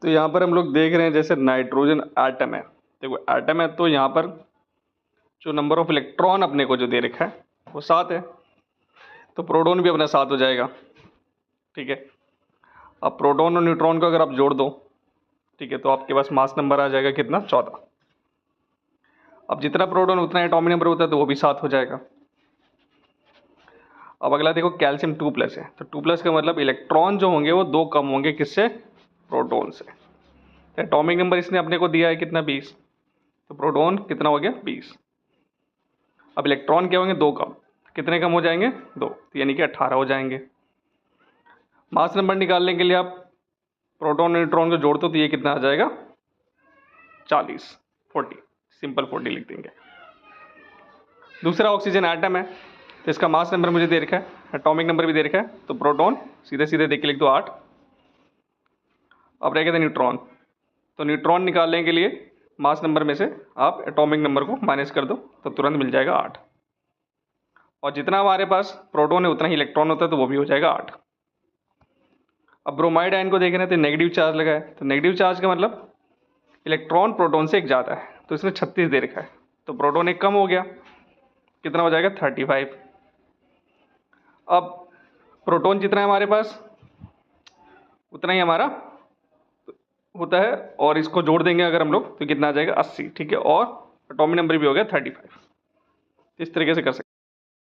तो यहाँ पर हम लोग देख रहे हैं जैसे नाइट्रोजन एटम है, देखो एटम है तो यहाँ पर जो नंबर ऑफ इलेक्ट्रॉन अपने को जो दे रखा है वो 7 है, तो प्रोटॉन भी अपना 7 हो जाएगा। ठीक है, अब प्रोटॉन और न्यूट्रॉन को अगर आप जोड़ दो, ठीक है, तो आपके पास मास नंबर आ जाएगा कितना, 14। अब जितना प्रोटॉन उतना एटॉमिक नंबर होता है तो वो भी 7 हो जाएगा। अब अगला देखो कैल्शियम 2+ है, तो 2+ का मतलब इलेक्ट्रॉन जो होंगे वो 2 कम होंगे, किससे, प्रोटॉन से। तो एटॉमिक नंबर इसने अपने को दिया है कितना, 20, तो प्रोटॉन कितना हो गया, 20। अब इलेक्ट्रॉन क्या होंगे, 2 कम, कितने कम हो जाएंगे, 2, तो यानी कि 18 हो जाएंगे। मास नंबर निकालने के लिए आप प्रोटॉन न्यूट्रॉन को जोड़ दो तो ये कितना आ जाएगा, 40, 40, सिंपल 40 लिख देंगे। दूसरा ऑक्सीजन एटम है, तो इसका मास नंबर मुझे दे रखा है, एटॉमिक नंबर भी दे रखा है, तो प्रोटॉन सीधे सीधे देख के लिख दो 8। अब रह गया था न्यूट्रॉन, तो न्यूट्रॉन निकालने के लिए मास नंबर में से आप एटॉमिक नंबर को माइनस कर दो तो तुरंत मिल जाएगा 8, और जितना हमारे पास प्रोटॉन है उतना ही इलेक्ट्रॉन होता है तो वो भी हो जाएगा 8। अब ब्रोमाइड आयन को देख रहे हैं तो नेगेटिव चार्ज लगा है, तो नेगेटिव चार्ज का मतलब इलेक्ट्रॉन प्रोटॉन से एक ज़्यादा है, तो इसमें 36 दे रखा है, तो प्रोटॉन एक कम हो गया, कितना हो जाएगा, 35। अब प्रोटॉन जितना है हमारे पास उतना ही हमारा होता है, और इसको जोड़ देंगे अगर हम लोग तो कितना आ जाएगा, 80। ठीक है, और एटॉमिक नंबर भी हो गया 35। इस तरीके से कर सकते हैं।